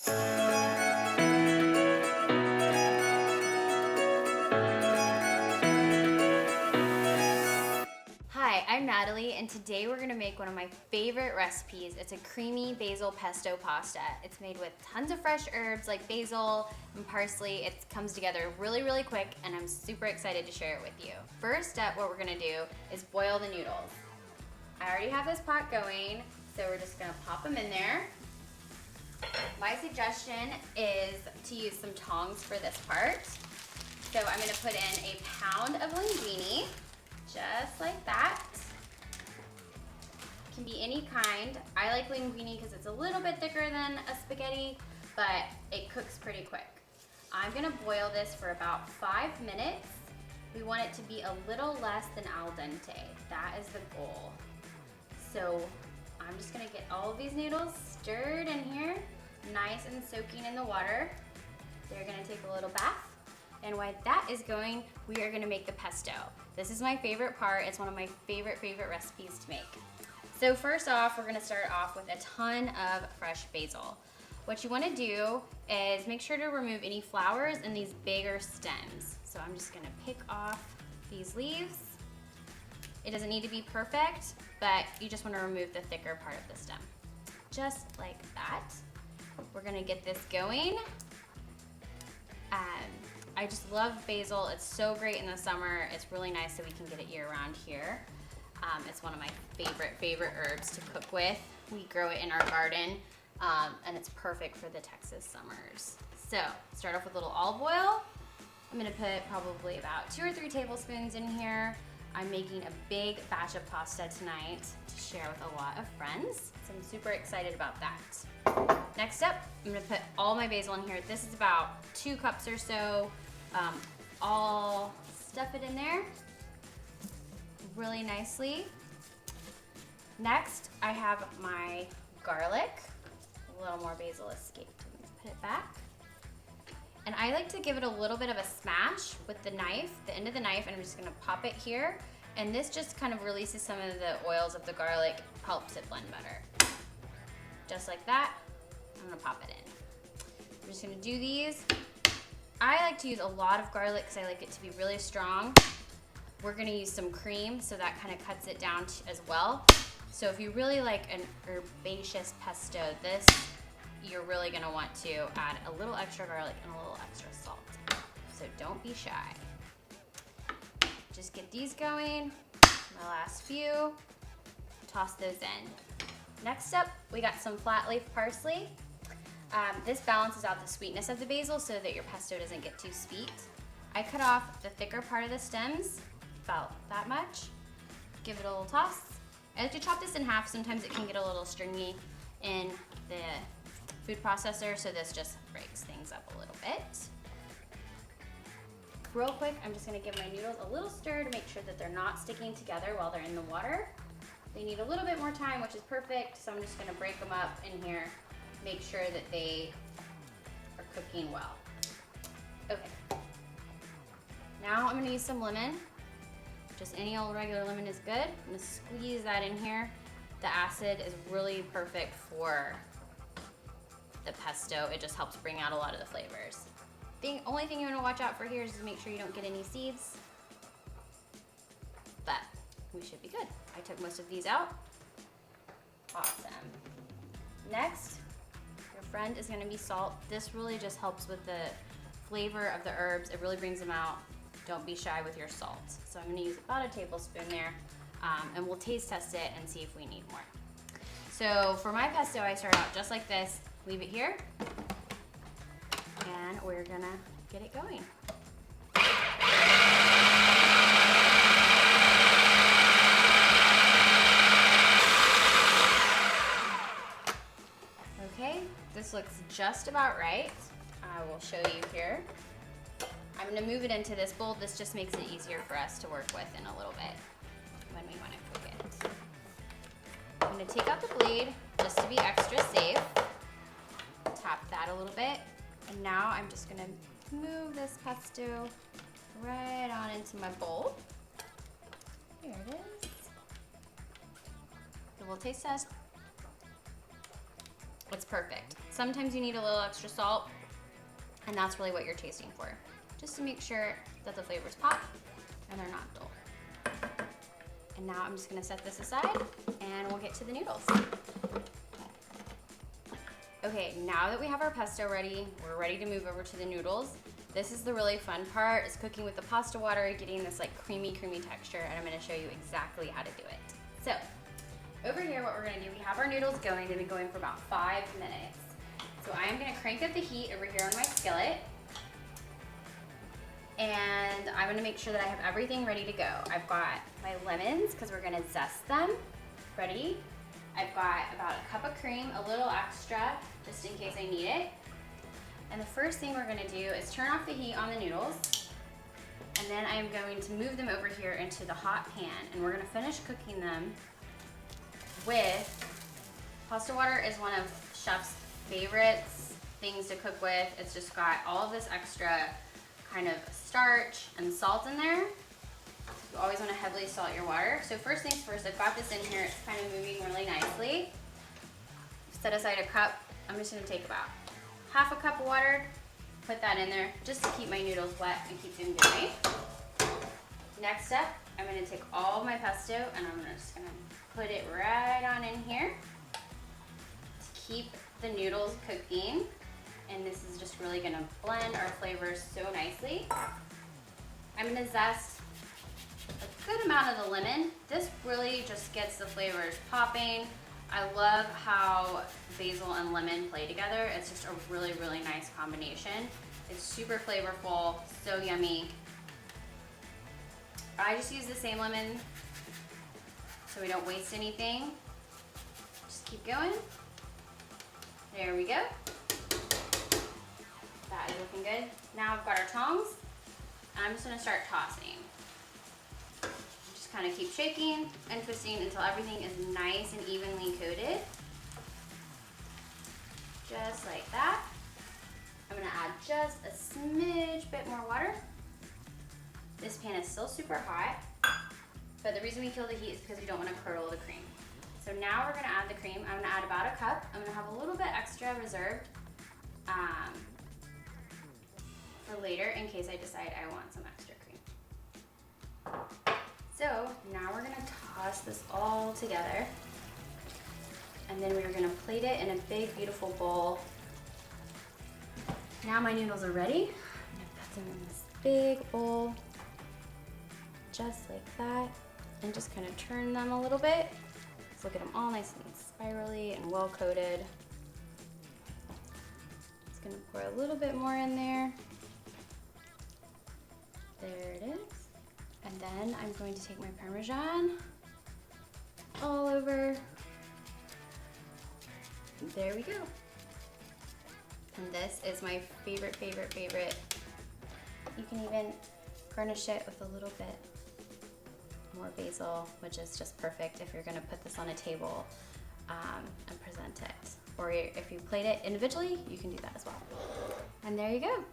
Hi, I'm Natalie, and today we're gonna make one of my favorite recipes. It's a creamy basil pesto pasta. It's made with tons of fresh herbs like basil and parsley. It comes together really, really quick, and I'm super excited to share it with you. First step, what we're gonna do is boil the noodles. I already have this pot going, so we're just gonna pop them in there. My suggestion is to use some tongs for this part. So I'm gonna put in a pound of linguine, just like that. Can be any kind. I like linguine because it's a little bit thicker than a spaghetti, but it cooks pretty quick. I'm gonna boil this for about 5 minutes. We want it to be a little less than al dente. That is the goal. So I'm just gonna get all of these noodles stirred in here, nice and soaking in the water. They're gonna take a little bath. And while that is going, we are gonna make the pesto. This is my favorite part. It's one of my favorite recipes to make. So first off, we're gonna start off with a ton of fresh basil. What you wanna do is make sure to remove any flowers and these bigger stems. So I'm just gonna pick off these leaves. It doesn't need to be perfect, but you just wanna remove the thicker part of the stem. Just like that. We're gonna get this going. I just love basil. It's so great in the summer. It's really nice that we can get it year round here. It's one of my favorite herbs to cook with. We grow it in our garden, and it's perfect for the Texas summers. So start off with a little olive oil. I'm gonna put probably about 2 or 3 tablespoons in here. I'm making a big batch of pasta tonight to share with a lot of friends. So I'm super excited about that. Next up, I'm gonna put all my basil in here. This is about 2 cups or so. I'll stuff it in there really nicely. Next, I have my garlic. A little more basil escaped. I'm gonna put it back. And I like to give it a little bit of a smash with the knife, the end of the knife, and I'm just gonna pop it here. And this just kind of releases some of the oils of the garlic, helps it blend better. Just like that, I'm gonna pop it in. I'm just gonna do these. I like to use a lot of garlic because I like it to be really strong. We're gonna use some cream, so that kind of cuts it down as well. So if you really like an herbaceous pesto, this, you're really gonna want to add a little extra garlic and a little extra salt. So don't be shy. Just get these going. My last few, toss those in. Next up, we got some flat leaf parsley. This balances out the sweetness of the basil so that your pesto doesn't get too sweet. I cut off the thicker part of the stems, about that much. Give it a little toss. I like to chop this in half. Sometimes it can get a little stringy in the food processor, so this just breaks things up a little bit. Real quick, I'm just gonna give my noodles a little stir to make sure that they're not sticking together while they're in the water. They need a little bit more time, which is perfect, so I'm just gonna break them up in here, make sure that they are cooking well. Okay. Now I'm gonna use some lemon. Just any old regular lemon is good. I'm gonna squeeze that in here. The acid is really perfect for the pesto. It just helps bring out a lot of the flavors. The only thing you wanna watch out for here is to make sure you don't get any seeds. But we should be good. I took most of these out. Awesome. Next, your friend is gonna be salt. This really just helps with the flavor of the herbs. It really brings them out. Don't be shy with your salt. So I'm gonna use about a tablespoon there, and we'll taste test it and see if we need more. So for my pesto, I start out just like this, leave it here, and we're gonna get it going. Okay, this looks just about right. I will show you here. I'm gonna move it into this bowl. This just makes it easier for us to work with in a little bit when we wanna cook it. I'm gonna take out the blade just to be extra safe. Tap that a little bit. And now I'm just gonna move this pesto right on into my bowl. Here it is. A little taste test. It's perfect. Sometimes you need a little extra salt, and that's really what you're tasting for. Just to make sure that the flavors pop and they're not dull. And now I'm just gonna set this aside and we'll get to the noodles. Okay, now that we have our pesto ready, we're ready to move over to the noodles. This is the really fun part, is cooking with the pasta water, getting this like creamy texture, and I'm gonna show you exactly how to do it. So, over here what we're gonna do, we have our noodles going, they've been going for about 5 minutes. So I am gonna crank up the heat over here on my skillet, and I'm gonna make sure that I have everything ready to go. I've got my lemons, because we're gonna zest them, ready. I've got about a cup of cream, a little extra, just in case I need it. And the first thing we're gonna do is turn off the heat on the noodles, and then I am going to move them over here into the hot pan, and we're gonna finish cooking them with, pasta water is one of chef's favorites things to cook with. It's just got all of this extra kind of starch and salt in there. You always want to heavily salt your water. So first things first, I've got this in here. It's kind of moving really nicely. Set aside a cup. I'm just going to take about half a cup of water, put that in there just to keep my noodles wet and keep them going. Next up, I'm going to take all my pesto and I'm just going to put it right on in here to keep the noodles cooking. And this is just really going to blend our flavors so nicely. I'm going to zest a good amount of the lemon. This really just gets the flavors popping. I love how basil and lemon play together. It's just a really nice combination. It's super flavorful, so yummy. I just use the same lemon so we don't waste anything. Just keep going. There we go. That is looking good. Now I've got our tongs. I'm just gonna start tossing. Just kind of keep shaking and twisting until everything is nice and evenly coated. Just like that. I'm gonna add just a smidge bit more water. This pan is still super hot, but the reason we kill the heat is because we don't want to curdle the cream. So now we're gonna add the cream. I'm gonna add about a cup. I'm gonna have a little bit extra reserved for later in case I decide I want some extra cream. So now we're gonna toss this all together, and then we're gonna plate it in a big, beautiful bowl. Now my noodles are ready. I'm gonna put them in this big bowl, just like that, and just kind of turn them a little bit. So get them all nice and spirally and well coated. Just gonna pour a little bit more in there. There it is. And then I'm going to take my Parmesan all over. There we go. And this is my favorite. You can even garnish it with a little bit more basil, which is just perfect if you're gonna put this on a table and present it. Or if you plate it individually, you can do that as well. And there you go.